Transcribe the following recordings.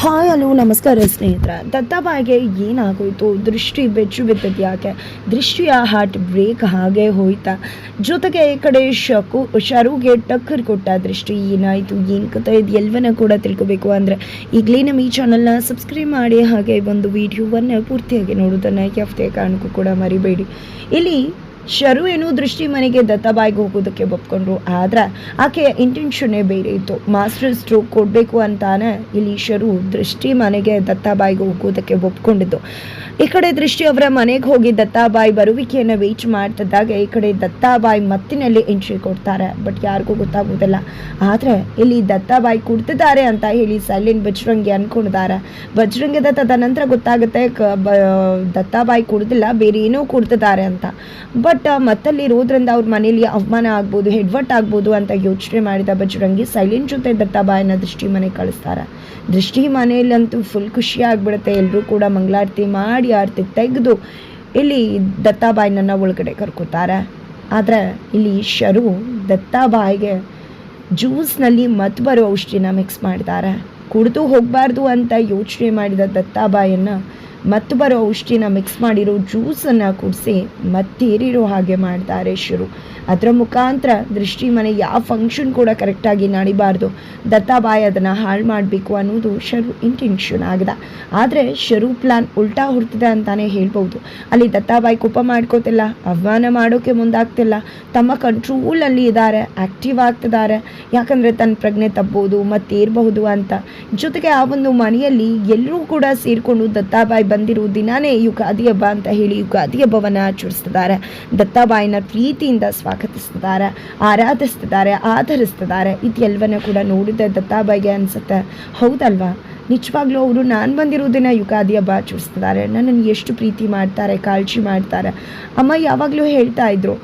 Hi hello ನಮಸ್ಕಾರ ಸ್ನೇಹಿತರೆ. ದತ್ತಾಬಾಯಿಗೆ ಏನಾಗೋಯ್ತು? ದೃಷ್ಟಿ ಬೆಚ್ಚು ಬಿದ್ದದ್ದು ಯಾಕೆ? ದೃಷ್ಟಿಯ ಹಾರ್ಟ್ ಬ್ರೇಕ್ ಹಾಗೆ ಹೋಯ್ತಾ? ಜೊತೆಗೆ ಈ ಕಡೆ ಶರುಗೆ ಟಕ್ಕರ್ ಕೊಟ್ಟ ದೃಷ್ಟಿ. ಏನಾಯಿತು, ಏನು ಕಥೆ, ಇದು ಎಲ್ಲವನ್ನ ಕೂಡ ತಿಳ್ಕೊಬೇಕು ಅಂದರೆ ಈಗಲೇ ನಮ್ಮ ಈ ಚಾನಲ್ನ ಸಬ್ಸ್ಕ್ರೈಬ್ ಮಾಡಿ, ಹಾಗೆ ಒಂದು ವಿಡಿಯೋವನ್ನು ಪೂರ್ತಿಯಾಗಿ ನೋಡೋದನ್ನು ಯಾವುದೇ ಕಾರಣಕ್ಕೂ ಕೂಡ ಮರಿಬೇಡಿ. ಇಲ್ಲಿ ಶರು ಏನು ದೃಷ್ಟಿ ಮನೆಗೆ ದತ್ತಾಬಾಯಿಗೆ ಹೋಗೋದಕ್ಕೆ ಒಪ್ಕೊಂಡ್ರು. ಆದ್ರೆ ಆಕೆಯ ಇಂಟೆನ್ಷನ್ನೇ ಬೇರೆ ಇತ್ತು. ಮಾಸ್ಟರ್ ಸ್ಟ್ರೋಕ್ ಕೊಡಬೇಕು ಅಂತಾನೆ ಇಲ್ಲಿ ಶರು ದೃಷ್ಟಿ ಮನೆಗೆ ದತ್ತಾಬಾಯಿಗೆ ಹೋಗೋದಕ್ಕೆ ಒಪ್ಕೊಂಡಿದ್ದು. ಈ ಕಡೆ ದೃಷ್ಟಿ ಅವರ ಮನೆಗೆ ಹೋಗಿ ದತ್ತಾಬಾಯಿ ಬರುವಿಕೆಯನ್ನು ವೇಟ್ ಮಾಡ್ತಿದ್ದಾಗ ಈ ಕಡೆ ದತ್ತಾಬಾಯಿ ಮತ್ತಿನಲ್ಲಿ ಎಂಟ್ರಿ ಕೊಡ್ತಾರೆ. ಬಟ್ ಯಾರಿಗೂ ಗೊತ್ತಾಗೋದಿಲ್ಲ. ಆದರೆ ಇಲ್ಲಿ ದತ್ತಾಬಾಯಿ ಕುಡ್ತಿದ್ದಾರೆ ಅಂತ ಹೇಳಿ ಸೈಲೆಂಟ್ ಬಜರಂಗಿ ಅನ್ಕೊಂಡಿದ್ದಾರೆ. ಬಜರಂಗದ ತದನಂತರ ಗೊತ್ತಾಗುತ್ತೆ ದತ್ತಾಬಾಯಿ ಕುಡ್ದಿಲ್ಲ, ಬೇರೆ ಏನೋ ಕುಡ್ತಿದ್ದಾರೆ ಅಂತ. ಬಟ್ ಮತ್ತಲ್ಲಿ ಇರೋದ್ರಿಂದ ಅವ್ರ ಮನೇಲಿ ಅವಮಾನ ಆಗ್ಬೋದು, ಹೆಡ್ವಟ್ ಆಗ್ಬೋದು ಅಂತ ಯೋಚನೆ ಮಾಡಿದ ಬಜರಂಗಿ ಸೈಲೆಂಟ್ ಜೊತೆ ದತ್ತಾಬಾಯಿನ ದೃಷ್ಟಿ ಮನೆಗೆ ಕಳಿಸ್ತಾರೆ. ದೃಷ್ಟಿ ಮನೆಯಲ್ಲಂತೂ ಫುಲ್ ಖುಷಿ ಆಗ್ಬಿಡುತ್ತೆ. ಎಲ್ಲರೂ ಕೂಡ ಮಂಗಳಾರತಿ ಮಾಡಿ ಆರತಿ ತೆಗೆದು ಇಲ್ಲಿ ದತ್ತಾಬಾಯಿನನ್ನು ಒಳಗಡೆ ಕರ್ಕೋತಾರೆ. ಆದರೆ ಇಲ್ಲಿ ಶರು ದತ್ತಾಬಾಯಿಗೆ ಜ್ಯೂಸ್ನಲ್ಲಿ ಮತ್ತು ಬರೋ ಔಷಧಿನ ಮಿಕ್ಸ್ ಮಾಡ್ತಾರೆ. ಕುಡಿದು ಹೋಗಬಾರ್ದು ಅಂತ ಯೋಚನೆ ಮಾಡಿದ ದತ್ತಾಬಾಯಿಯನ್ನು ಮತ್ತು ಬರೋ ಔಷಧಿನ ಮಿಕ್ಸ್ ಮಾಡಿರೋ ಜ್ಯೂಸನ್ನು ಕುಡಿಸಿ ಮತ್ತೇರಿರೋ ಹಾಗೆ ಮಾಡ್ತಾರೆ ಶರು. ಅದರ ಮುಖಾಂತರ ದೃಷ್ಟಿ ಮನೆ ಯಾವ ಫಂಕ್ಷನ್ ಕೂಡ ಕರೆಕ್ಟಾಗಿ ನಡಿಬಾರ್ದು, ದತ್ತಾಬಾಯಿ ಅದನ್ನು ಹಾಳು ಮಾಡಬೇಕು ಅನ್ನೋದು ಶರು ಇಂಟೆನ್ಷನ್ ಆಗಿದೆ. ಆದರೆ ಶರು ಪ್ಲಾನ್ ಉಲ್ಟಾ ಹೊರ್ತಿದೆ ಅಂತಾನೆ ಹೇಳ್ಬೋದು. ಅಲ್ಲಿ ದತ್ತಾಬಾಯಿ ಕೋಪ ಮಾಡ್ಕೋತಿಲ್ಲ, ಅವಮಾನ ಮಾಡೋಕ್ಕೆ ಮುಂದಾಗ್ತಿಲ್ಲ, ತಮ್ಮ ಕಂಟ್ರೋಲಲ್ಲಿ ಇದ್ದಾರೆ, ಆ್ಯಕ್ಟಿವ್ ಆಗ್ತಿದ್ದಾರೆ. ಯಾಕಂದರೆ ತನ್ನ ಪ್ರಜ್ಞೆ ತಪ್ಪಬಹುದು ಮತ್ತೇರಬಹುದು ಅಂತ. ಜೊತೆಗೆ ಆ ಒಂದು ಮನೆಯಲ್ಲಿ ಎಲ್ಲರೂ ಕೂಡ ಸೇರಿಕೊಂಡು ದತ್ತಾಬಾಯಿ ಬಂದಿರೋ ದಿನಾನೇ ಯುಗಾದಿ ಹಬ್ಬ ಅಂತ ಹೇಳಿ ಯುಗಾದಿ ಹಬ್ಬವನ್ನು ಆಚರಿಸ್ತಿದ್ದಾರೆ. ದತ್ತಾಬಾಯಿನ ಪ್ರೀತಿಯಿಂದ ಸ್ವಾಗತಿಸ್ತಿದ್ದಾರೆ, ಆರಾಧಿಸ್ತಿದ್ದಾರೆ, ಆಧರಿಸ್ತಿದ್ದಾರೆ. ಇದೆಲ್ಲವನ್ನ ಕೂಡ ನೋಡಿದ ದತ್ತಾಬಾಯಿಗೆ ಅನಿಸುತ್ತೆ, ಹೌದಲ್ವಾ, ನಿಜವಾಗ್ಲೂ ಅವರು ನಾನು ಬಂದಿರೋ ದಿನ ಯುಗಾದಿ ಹಬ್ಬ ಆಚರಿಸ್ತಿದ್ದಾರೆ, ನನ್ನನ್ನು ಎಷ್ಟು ಪ್ರೀತಿ ಮಾಡ್ತಾರೆ, ಕಾಳಜಿ ಮಾಡ್ತಾರೆ. ಅಮ್ಮ ಯಾವಾಗಲೂ ಹೇಳ್ತಾ ಇದ್ರು,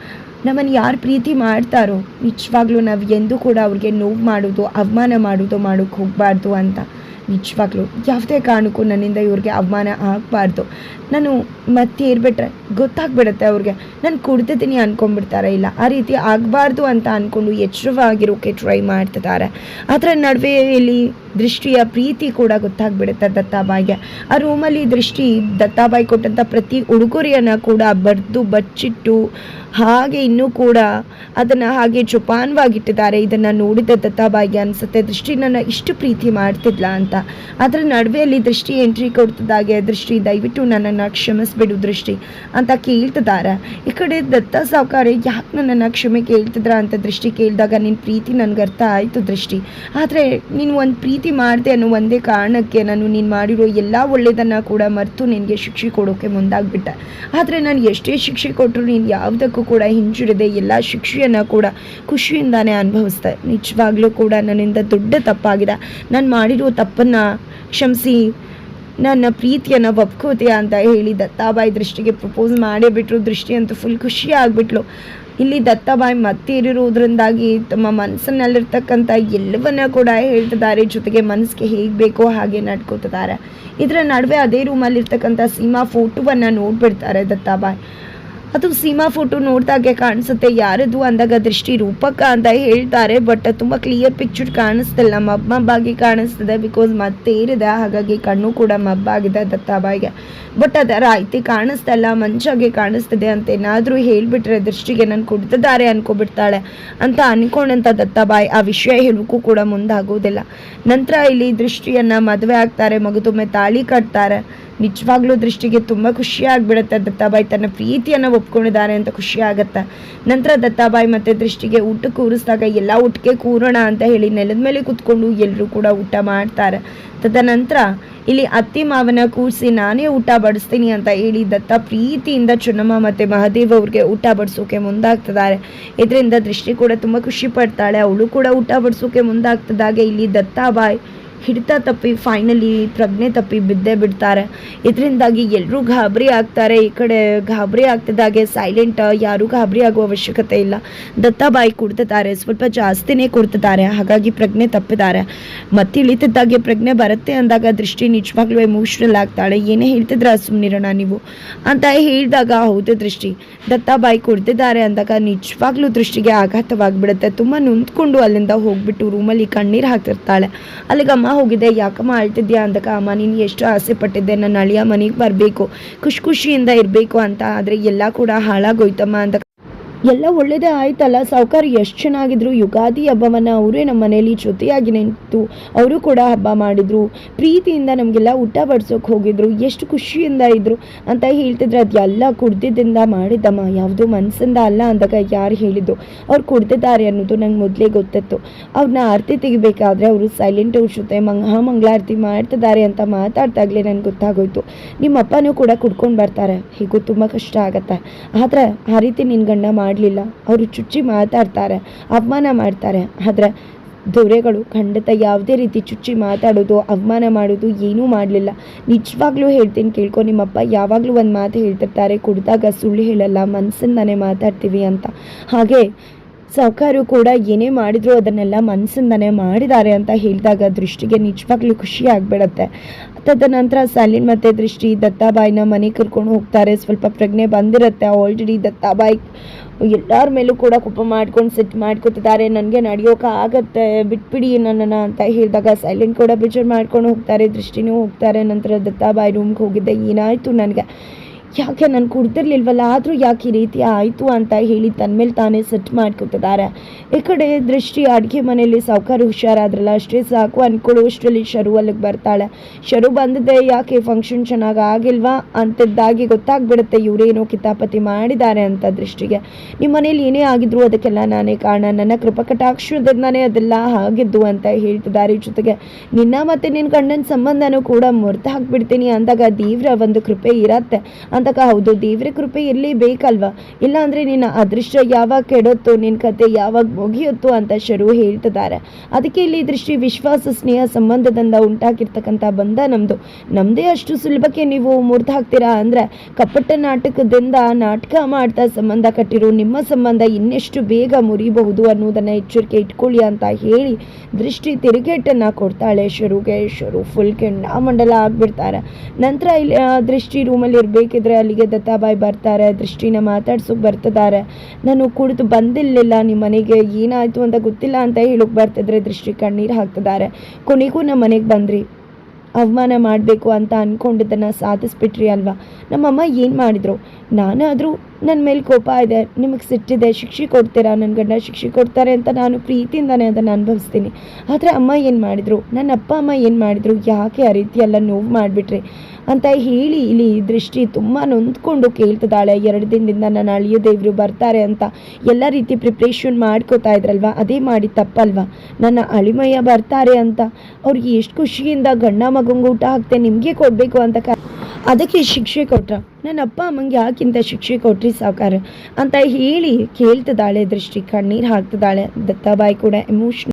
ನಮ್ಮನ್ನು ಯಾರು ಪ್ರೀತಿ ಮಾಡ್ತಾರೋ ನಿಜವಾಗ್ಲೂ ನಾವು ಎಂದೂ ಕೂಡ ಅವ್ರಿಗೆ ನೋವು ಮಾಡೋದು, ಅವಮಾನ ಮಾಡೋದು ಮಾಡೋಕ್ಕೆ ಹೋಗಬಾರ್ದು ಅಂತ. ನಿಜವಾಗ್ಲೂ ಯಾವುದೇ ಕಾರಣಕ್ಕೂ ನನ್ನಿಂದ ಇವ್ರಿಗೆ ಅವಮಾನ ಆಗಬಾರ್ದು. ನಾನು ಮತ್ತೆ ಏರ್ಬಿಟ್ರೆ ಗೊತ್ತಾಗ್ಬಿಡುತ್ತೆ ಅವ್ರಿಗೆ, ನಾನು ಕುಡ್ದಿದ್ದೀನಿ ಅಂದ್ಕೊಂಡ್ಬಿಡ್ತಾರೆ. ಇಲ್ಲ, ಆ ರೀತಿ ಆಗಬಾರ್ದು ಅಂತ ಅಂದ್ಕೊಂಡು ಎಚ್ಚರವಾಗಿರೋಕ್ಕೆ ಟ್ರೈ ಮಾಡ್ತಿದ್ದಾರೆ. ಅದರ ನಡುವೆ ಇಲ್ಲಿ ದೃಷ್ಟಿಯ ಪ್ರೀತಿ ಕೂಡ ಗೊತ್ತಾಗ್ಬಿಡುತ್ತೆ ದತ್ತಾಬಾಯಿಗೆ. ಆ ರೂಮಲ್ಲಿ ದೃಷ್ಟಿ ದತ್ತಾಬಾಯಿ ಕೊಟ್ಟಂಥ ಪ್ರತಿ ಉಡುಗೊರೆಯನ್ನು ಕೂಡ ಬರೆದು ಬಚ್ಚಿಟ್ಟು ಹಾಗೆ ಇನ್ನೂ ಕೂಡ ಅದನ್ನು ಹಾಗೆ ಜೋಪಾನವಾಗಿಟ್ಟಿದ್ದಾರೆ. ಇದನ್ನು ನೋಡಿದ ದತ್ತಾಬಾಯಿಗೆ ಅನಿಸುತ್ತೆ, ದೃಷ್ಟಿ ನನ್ನ ಇಷ್ಟು ಪ್ರೀತಿ ಮಾಡ್ತಿದ್ಲ ಅಂತ. ಅದರ ನಡುವೆಯಲ್ಲಿ ದೃಷ್ಟಿ ಎಂಟ್ರಿ ಕೊಡ್ತಿದ್ದಾಗೆ, ದೃಷ್ಟಿ ದಯವಿಟ್ಟು ನನ್ನನ್ನು ಕ್ಷಮಿಸ್ಬಿಡು ದೃಷ್ಟಿ ಅಂತ ಕೇಳ್ತಿದ್ದಾರೆ. ಈ ಕಡೆ ದತ್ತ ಸಾವುಕಾರಿ ಯಾಕೆ ನನ್ನನ್ನು ಕ್ಷಮೆ ಕೇಳ್ತಿದ್ರ ಅಂತ ದೃಷ್ಟಿ ಕೇಳಿದಾಗ, ನಿನ್ನ ಪ್ರೀತಿ ನನಗೆ ಅರ್ಥ ಆಯಿತು ದೃಷ್ಟಿ, ಆದರೆ ನೀನು ಒಂದು ಪ್ರೀತಿ ಮಾಡಿದೆ ಅನ್ನೋ ಒಂದೇ ಕಾರಣಕ್ಕೆ ನಾನು ನೀನು ಮಾಡಿರೋ ಎಲ್ಲ ಒಳ್ಳೆಯದನ್ನು ಕೂಡ ಮರೆತು ನಿನಗೆ ಶಿಕ್ಷೆ ಕೊಡೋಕ್ಕೆ ಮುಂದಾಗ್ಬಿಟ್ಟೆ. ಆದರೆ ನಾನು ಎಷ್ಟೇ ಶಿಕ್ಷೆ ಕೊಟ್ಟರು ನೀನು ಯಾವುದಕ್ಕೂ ಕೂಡ ಹಿಂಜರಿದೆ ಎಲ್ಲ ಶಿಕ್ಷೆಯನ್ನು ಕೂಡ ಖುಷಿಯಿಂದಾನೇ ಅನುಭವಿಸ್ದೆ. ನಿಜವಾಗ್ಲೂ ಕೂಡ ನನ್ನಿಂದ ದೊಡ್ಡ ತಪ್ಪಾಗಿದೆ, ನಾನು ಮಾಡಿರೋ ತಪ್ಪನ್ನು ಕ್ಷಮಿಸಿ ನನ್ನ ಪ್ರೀತಿಯನ್ನು ಒಪ್ಕೋತೀಯ ಅಂತ ಹೇಳಿ ದತ್ತಾಬಾಯಿ ದೃಷ್ಟಿಗೆ ಪ್ರಪೋಸ್ ಮಾಡೇ ಬಿಟ್ಟರು. ದೃಷ್ಟಿ ಅಂತೂ ಫುಲ್ ಖುಷಿ ಆಗಿಬಿಟ್ಲು. ಇಲ್ಲಿ ದತ್ತಾಬಾಯಿ ಮತ್ತೇರಿರೋದ್ರಿಂದಾಗಿ ತಮ್ಮ ಮನಸ್ಸಿನಲ್ಲಿರ್ತಕ್ಕಂಥ ಎಲ್ಲವನ್ನ ಕೂಡ ಹೇಳ್ತಿದ್ದಾರೆ. ಜೊತೆಗೆ ಮನಸ್ಸಿಗೆ ಹೇಗೆ ಬೇಕೋ ಹಾಗೆ ನಡ್ಕೋತಿದ್ದಾರೆ. ಇದರ ನಡುವೆ ಅದೇ ರೂಮಲ್ಲಿರ್ತಕ್ಕಂಥ ಸೀಮಾ ಫೋಟೋವನ್ನು ನೋಡ್ಬಿಡ್ತಾರೆ ದತ್ತಾಬಾಯಿ. ಅದು ಸೀಮಾ ಫೋಟೋ ನೋಡಿದಾಗೆ ಕಾಣಿಸುತ್ತೆ. ಯಾರದು ಅಂದಾಗ ದೃಷ್ಟಿ ರೂಪಕ ಅಂತ ಹೇಳ್ತಾರೆ. ಬಟ್ ತುಂಬ ಕ್ಲಿಯರ್ ಪಿಕ್ಚರ್ ಕಾಣಿಸ್ತಿಲ್ಲ, ಮಬ್ಬಾಗಿ ಕಾಣಿಸ್ತದೆ. ಬಿಕಾಸ್ ಮತ್ತೇರಿದೆ, ಹಾಗಾಗಿ ಕಣ್ಣು ಕೂಡ ಮಬ್ಬಾಗಿದೆ ದತ್ತಾಬಾಯಿಗೆ. ಬಟ್ ಅದರ ಐತಿ ಕಾಣಿಸ್ತಾ ಇಲ್ಲ, ಮಂಚಾಗೆ ಕಾಣಿಸ್ತಿದೆ ಅಂತ ಏನಾದರೂ ಹೇಳಿಬಿಟ್ರೆ ದೃಷ್ಟಿಗೆ ನಾನು ಕುಡ್ತಿದ್ದಾರೆ ಅನ್ಕೊಬಿಡ್ತಾಳೆ ಅಂತ ಅನ್ಕೊಂಡಂಥ ದತ್ತಾಬಾಯಿ ಆ ವಿಷಯ ಹೇಳೋಕ್ಕೂ ಕೂಡ ಮುಂದಾಗೋದಿಲ್ಲ. ನಂತರ ಇಲ್ಲಿ ದೃಷ್ಟಿಯನ್ನು ಮದುವೆ ಆಗ್ತಾರೆ, ಮಗುದೊಮ್ಮೆ ತಾಳಿ ಕಟ್ತಾರೆ. ನಿಜವಾಗ್ಲೂ ದೃಷ್ಟಿಗೆ ತುಂಬ ಖುಷಿ ಆಗಿಬಿಡುತ್ತೆ. ದತ್ತಾಬಾಯಿ ತನ್ನ ಪ್ರೀತಿಯನ್ನು ಒಪ್ಕೊಂಡಿದ್ದಾರೆ ಅಂತ ಖುಷಿ ಆಗುತ್ತೆ. ನಂತರ ದತ್ತಾಬಾಯಿ ಮತ್ತು ದೃಷ್ಟಿಗೆ ಊಟಕ್ಕೆ ಕೂರಿಸಿದಾಗ ಎಲ್ಲ ಒಟ್ಟಿಗೆ ಕೂರೋಣ ಅಂತ ಹೇಳಿ ನೆಲದ ಮೇಲೆ ಕೂತ್ಕೊಂಡು ಎಲ್ಲರೂ ಕೂಡ ಊಟ ಮಾಡ್ತಾರೆ. ತದನಂತರ ಇಲ್ಲಿ ಅತ್ತಿ ಮಾವನ ಕೂರಿಸಿ ನಾನೇ ಊಟ ಬಡಿಸ್ತೀನಿ ಅಂತ ಹೇಳಿ ದತ್ತ ಪ್ರೀತಿಯಿಂದ ಚೆನ್ನಮ್ಮ ಮತ್ತು ಮಹಾದೇವ್ ಅವ್ರಿಗೆ ಊಟ ಬಡಿಸೋಕೆ ಮುಂದಾಗ್ತಿದ್ದಾರೆ. ಇದರಿಂದ ದೃಷ್ಟಿ ಕೂಡ ತುಂಬ ಖುಷಿ ಪಡ್ತಾಳೆ. ಅವಳು ಕೂಡ ಊಟ ಬಡಿಸೋಕೆ ಮುಂದಾಗ್ತಿದ್ದಾಗೆ ಇಲ್ಲಿ ದತ್ತಾಬಾಯಿ ಹಿಡಿತ ತಪ್ಪಿ ಫೈನಲಿ ಪ್ರಜ್ಞೆ ತಪ್ಪಿ ಬಿದ್ದೇ ಬಿಡ್ತಾರೆ. ಇದರಿಂದಾಗಿ ಎಲ್ಲರೂ ಗಾಬರಿ ಆಗ್ತಾರೆ. ಈ ಕಡೆ ಗಾಬರಿ ಆಗ್ತಿದ್ದಾಗೆ ಸೈಲೆಂಟ್, ಯಾರೂ ಗಾಬರಿ ಆಗುವ ಅವಶ್ಯಕತೆ ಇಲ್ಲ. ದತ್ತಾಬಾಯಿ ಕುಡ್ತಿದ್ದಾರೆ, ಸ್ವಲ್ಪ ಜಾಸ್ತಿನೇ ಕುಡ್ತಿದ್ದಾರೆ, ಹಾಗಾಗಿ ಪ್ರಜ್ಞೆ ತಪ್ಪಿದ್ದಾರೆ. ಮತ್ತೆ ಇಳಿತಿದ್ದಾಗೆ ಪ್ರಜ್ಞೆ ಬರುತ್ತೆ ಅಂದಾಗ ದೃಷ್ಟಿ ನಿಜವಾಗ್ಲೂ ಎಮೋಷ್ನಲ್ ಆಗ್ತಾಳೆ. ಏನೇ ಹೇಳ್ತಿದ್ರ ಸುಮ್ಮನಿರೋಣ ನೀವು ಅಂತ ಹೇಳಿದಾಗ, ಹೌದು ದೃಷ್ಟಿ ದತ್ತಾಬಾಯಿ ಕುಡ್ತಿದ್ದಾರೆ ಅಂದಾಗ ನಿಜವಾಗ್ಲೂ ದೃಷ್ಟಿಗೆ ಆಘಾತವಾಗಿಬಿಡುತ್ತೆ. ತುಂಬ ನೊಂದ್ಕೊಂಡು ಅಲ್ಲಿಂದ ಹೋಗ್ಬಿಟ್ಟು ರೂಮಲ್ಲಿ ಕಣ್ಣೀರು ಹಾಕ್ತಿರ್ತಾಳೆ. ಅಲ್ಲಿಗೆ ಅಮ್ಮ ಹೋಗಿದೆ, ಯಾಕಮ್ಮ ಅಳ್ತಿದ್ಯಾ ಅಂದಾಗ, ಅಮ್ಮ ನೀನು ಎಷ್ಟು ಆಸೆ ಪಟ್ಟಿದ್ದೆ ನನ್ನ ಅಳಿಯ ಮನೆಗೆ ಬರಬೇಕು, ಖುಷಿಯಿಂದ ಇರಬೇಕು ಅಂತ, ಆದರೆ ಎಲ್ಲ ಕೂಡ ಹಾಳಾಗೋಯ್ತಮ್ಮ ಅಂತ. ಎಲ್ಲ ಒಳ್ಳೇದೇ ಆಯ್ತಲ್ಲ, ಸಾವುಕಾರ ಎಷ್ಟು ಚೆನ್ನಾಗಿದ್ರು, ಯುಗಾದಿ ಹಬ್ಬವನ್ನು ಅವರೇ ನಮ್ಮ ಮನೇಲಿ ಜೊತೆಯಾಗಿ ನಿಂತು ಅವರು ಕೂಡ ಹಬ್ಬ ಮಾಡಿದರು, ಪ್ರೀತಿಯಿಂದ ನಮಗೆಲ್ಲ ಊಟ ಬಡ್ಸೋಕೆ ಹೋಗಿದ್ರು, ಎಷ್ಟು ಖುಷಿಯಿಂದ ಇದ್ದರು ಅಂತ ಹೇಳ್ತಿದ್ರು. ಅದು ಎಲ್ಲ ಕುಡ್ದಿದ್ದರಿಂದ ಮಾಡಿದ್ದಮ್ಮ, ಯಾವುದೋ ಮನಸ್ಸಿಂದ ಅಲ್ಲ ಅಂದಾಗ ಯಾರು ಹೇಳಿದ್ದು, ಅವ್ರು ಕುಡ್ದಿದ್ದಾರೆ ಅನ್ನೋದು ನಂಗೆ ಮೊದಲೇ ಗೊತ್ತಿತ್ತು. ಅವ್ರನ್ನ ಆರತಿ ತೆಗಿಬೇಕಾದ್ರೆ ಅವರು ಸೈಲೆಂಟ್ ಅವ್ರ ಜೊತೆ ಮಂಗಳಾರತಿ ಮಾಡ್ತಿದ್ದಾರೆ ಅಂತ ಮಾತಾಡ್ದಾಗಲೇ ನನಗೆ ಗೊತ್ತಾಗೋಯ್ತು. ನಿಮ್ಮ ಅಪ್ಪನೂ ಕೂಡ ಕುಡ್ಕೊಂಡು ಬರ್ತಾರೆ, ಹೀಗೂ ತುಂಬ ಕಷ್ಟ ಆಗತ್ತೆ, ಆದರೆ ಆ ರೀತಿ ನಿನ್ನ ಗಂಡ ಮಾಡಲಿಲ್ಲ, ಅವರು ಚುಚ್ಚಿ ಮಾತಾಡ್ತಾರೆ, ಅವಮಾನ ಮಾಡ್ತಾರೆ. ಆದರೆ ದೊರೆಗಳು ಖಂಡಿತ ಯಾವುದೇ ರೀತಿ ಚುಚ್ಚಿ ಮಾತಾಡೋದು, ಅವಮಾನ ಮಾಡೋದು ಏನೂ ಮಾಡಲಿಲ್ಲ. ನಿಜವಾಗ್ಲೂ ಹೇಳ್ತೀನಿ ಕೇಳ್ಕೊ, ನಿಮ್ಮಪ್ಪ ಯಾವಾಗಲೂ ಒಂದು ಮಾತು ಹೇಳ್ತಿರ್ತಾರೆ, ಕುಡ್ದಾಗ ಸುಳ್ಳು ಹೇಳಲ್ಲ, ಮನಸ್ಸಿಂದಾನೇ ಮಾತಾಡ್ತೀವಿ ಅಂತ. ಹಾಗೆ ಸಾವುಕಾರು ಕೂಡ ಏನೇ ಮಾಡಿದ್ರು ಅದನ್ನೆಲ್ಲ ಮನಸ್ಸಿಂದನೇ ಮಾಡಿದ್ದಾರೆ ಅಂತ ಹೇಳಿದಾಗ ದೃಷ್ಟಿಗೆ ನಿಜವಾಗ್ಲೂ ಖುಷಿ ಆಗಿಬಿಡತ್ತೆ. ತದನಂತರ ಸೈಲೆಂಟ್ ಮತ್ತು ದೃಷ್ಟಿ ದತ್ತಾಬಾಯಿನ ಮನೆಗೆ ಕರ್ಕೊಂಡು ಹೋಗ್ತಾರೆ. ಸ್ವಲ್ಪ ಪ್ರಜ್ಞೆ ಬಂದಿರುತ್ತೆ ಆಲ್ರೆಡಿ. ದತ್ತಾಬಾಯಿ ಎಲ್ಲರ ಮೇಲೂ ಕೂಡ ಕೋಪ ಮಾಡ್ಕೊಂಡು ಸಿಟ್ಟು ಮಾಡ್ಕೊತಿದ್ದಾರೆ, ನನಗೆ ನಡೆಯೋಕೆ ಆಗತ್ತೆ, ಬಿಟ್ಬಿಡಿ ನನ್ನನ್ನು ಅಂತ ಹೇಳಿದಾಗ ಸೈಲೆಂಟ್ ಕೂಡ ಬೇಜಾರು ಮಾಡ್ಕೊಂಡು ಹೋಗ್ತಾರೆ, ದೃಷ್ಟಿನೂ ಹೋಗ್ತಾರೆ. ನಂತರ ದತ್ತಾಬಾಯಿ ರೂಮ್ಗೆ ಹೋಗಿದ್ದೆ, ಏನಾಯಿತು ನನಗೆ, ಯಾಕೆ ನಾನು ಕುಡ್ದಿರ್ಲಿಲ್ವಲ್ಲ, ಆದರೂ ಯಾಕೆ ಈ ರೀತಿ ಆಯಿತು ಅಂತ ಹೇಳಿ ತನ್ನ ಮೇಲೆ ತಾನೇ ಸೆಟ್ ಮಾಡ್ಕೊತಿದ್ದಾರೆ. ಈ ಕಡೆ ದೃಷ್ಟಿ ಅಡುಗೆ ಮನೆಯಲ್ಲಿ ಸಾವುಕಾರ ಹುಷಾರಾದ್ರಲ್ಲ, ಅಷ್ಟೇ ಸಾಕು ಅಂದ್ಕೊಳ್ಳುವಷ್ಟರಲ್ಲಿ ಶರು ಅಲ್ಲಿಗೆ ಬರ್ತಾಳೆ. ಶರು ಬಂದಿದ್ದೆ, ಯಾಕೆ ಫಂಕ್ಷನ್ ಚೆನ್ನಾಗಿ ಆಗಿಲ್ವಾ ಅಂತಿದ್ದಾಗಿ ಗೊತ್ತಾಗ್ಬಿಡುತ್ತೆ ಇವರೇನೋ ಕಿತಾಪತಿ ಮಾಡಿದ್ದಾರೆ ಅಂತ ದೃಷ್ಟಿಗೆ. ನಿಮ್ಮ ಮನೇಲಿ ಏನೇ ಆಗಿದ್ರು ಅದಕ್ಕೆಲ್ಲ ನಾನೇ ಕಾರಣ, ನನ್ನ ಕೃಪಕಟಾಕ್ಷದಿಂದನೇ ಅದೆಲ್ಲ ಆಗಿದ್ದು ಅಂತ ಹೇಳ್ತಿದ್ದಾರೆ. ಜೊತೆಗೆ ನಿನ್ನ ಮತ್ತು ನಿನ್ನ ಗಂಡನ ಸಂಬಂಧನೂ ಕೂಡ ಮುರಿದು ಹಾಕ್ಬಿಡ್ತೀನಿ ಅಂದಾಗ ದೇವ್ರ ಒಂದು ಕೃಪೆ ಇರತ್ತೆ ಅಂದಾಗ, ಹೌದು ದೇವ್ರ ಕೃಪೆ ಇರಲಿ ಬೇಕಲ್ವಾ, ಇಲ್ಲಾಂದರೆ ನಿನ್ನ ಅದೃಷ್ಟ ಯಾವಾಗ ಕೆಡುತ್ತೋ, ನಿನ್ನ ಕತೆ ಯಾವಾಗ ಮುಗಿಯುತ್ತೋ ಅಂತ ಶರು ಹೇಳ್ತಿದ್ದಾರೆ. ಅದಕ್ಕೆ ಇಲ್ಲಿ ದೃಷ್ಟಿ ವಿಶ್ವಾಸ ಸ್ನೇಹ ಸಂಬಂಧದಿಂದ ಉಂಟಾಗಿರ್ತಕ್ಕಂಥ ಬಂಧ ನಮ್ಮದೇ ಅಷ್ಟು ಸುಲಭಕ್ಕೆ ನೀವು ಮುರಿದು ಹಾಕ್ತೀರಾ ಅಂದರೆ, ಕಪಟ ನಾಟಕದಿಂದ ನಾಟಕ ಮಾಡ್ತಾ ಸಂಬಂಧ ಕಟ್ಟಿರೋ ನಿಮ್ಮ ಸಂಬಂಧ ಇನ್ನೆಷ್ಟು ಬೇಗ ಮುರಿಬಹುದು ಅನ್ನೋದನ್ನು ಎಚ್ಚರಿಕೆ ಇಟ್ಕೊಳ್ಳಿ ಅಂತ ಹೇಳಿ ದೃಷ್ಟಿ ತಿರುಗೇಟನ್ನು ಕೊಡ್ತಾಳೆ ಶರುಗೆ. ಶರು ಫುಲ್ ಕೆಂಡಾಮಂಡಲ ಆಗಿಬಿಡ್ತಾರೆ. ನಂತರ ಇಲ್ಲಿ ದೃಷ್ಟಿ ರೂಮಲ್ಲಿ ಇರಬೇಕಿದ್ರೆ ಅಲ್ಲಿಗೆ ದತ್ತಾಬಾಯಿ ಬರ್ತಾರೆ, ದೃಷ್ಟಿನ ಮಾತಾಡ್ಸೋಕೆ ಬರ್ತಿದ್ದಾರೆ. ನಾನು ಕುಡಿದು ಬಂದಿರಲಿಲ್ಲ, ನಿಮ್ಮ ಮನೆಗೆ ಏನಾಯಿತು ಅಂತ ಗೊತ್ತಿಲ್ಲ ಅಂತ ಹೇಳೋಕೆ ಬರ್ತಿದ್ರೆ ದೃಷ್ಟಿ ಕಣ್ಣೀರು ಹಾಕ್ತಿದ್ದಾರೆ. ಕೊನೆಗೂ ನಮ್ಮ ಮನೆಗೆ ಬಂದ್ರಿ, ಅವಮಾನ ಮಾಡಬೇಕು ಅಂತ ಅಂದ್ಕೊಂಡಿದ್ದನ್ನು ಸಾಧಿಸ್ಬಿಟ್ರಿ ಅಲ್ವಾ. ನಮ್ಮಮ್ಮ ಏನು ಮಾಡಿದರು, ನಾನಾದರೂ ನನ್ನ ಮೇಲೆ ಕೋಪ ಇದೆ, ನಿಮಗೆ ಸಿಟ್ಟಿದೆ, ಶಿಕ್ಷೆ ಕೊಡ್ತೀರಾ, ನನ್ನ ಗಂಡ ಶಿಕ್ಷೆ ಕೊಡ್ತಾರೆ ಅಂತ ನಾನು ಪ್ರೀತಿಯಿಂದನೇ ಅದನ್ನು ಅನುಭವಿಸ್ತೀನಿ. ಆದರೆ ಅಮ್ಮ ಏನು ಮಾಡಿದರು, ನನ್ನ ಅಪ್ಪ ಅಮ್ಮ ಏನು ಮಾಡಿದರು, ಯಾಕೆ ಆ ರೀತಿ ಎಲ್ಲ ನೋವು ಮಾಡಿಬಿಟ್ರಿ ಅಂತ ಹೇಳಿ ಇಲ್ಲಿ ದೃಷ್ಟಿ ತುಂಬ ನೊಂದ್ಕೊಂಡು ಕೇಳ್ತಿದ್ದಾಳೆ. 2 ದಿನದಿಂದ ನನ್ನ ಅಳಿಯ ದೇವರು ಬರ್ತಾರೆ ಅಂತ ಎಲ್ಲ ರೀತಿ ಪ್ರಿಪ್ರೇಷನ್ ಮಾಡ್ಕೋತಾ ಇದ್ರಲ್ವ, ಅದೇ ಮಾಡಿ ತಪ್ಪಲ್ವಾ. ನನ್ನ ಅಳಿಮಯ್ಯ ಬರ್ತಾರೆ ಅಂತ ಅವ್ರಿಗೆ ಎಷ್ಟು ಖುಷಿಯಿಂದ ಗಂಡ ಮಗಂಗೆ ಊಟ ಹಾಕ್ತೆ ನಿಮಗೆ ಕೊಡಬೇಕು ಅಂತ ಅದಕ್ಕೆ ಶಿಕ್ಷೆ ಕೊಟ್ರ, ನನ್ನ ಅಪ್ಪ ಅಮ್ಮಂಗೆ ಯಾಕಿಂತ ಶಿಕ್ಷೆ ಕೊಟ್ರಿ ಸಾವುಕಾರ ಅಂತ ಹೇಳಿ ಕೇಳ್ತಿದ್ದಾಳೆ ದೃಷ್ಟಿ, ಕಣ್ಣೀರು ಹಾಕ್ತಿದ್ದಾಳೆ. ದತ್ತಾಬಾಯಿ ಕೂಡ ಎಮೋಷನಲ್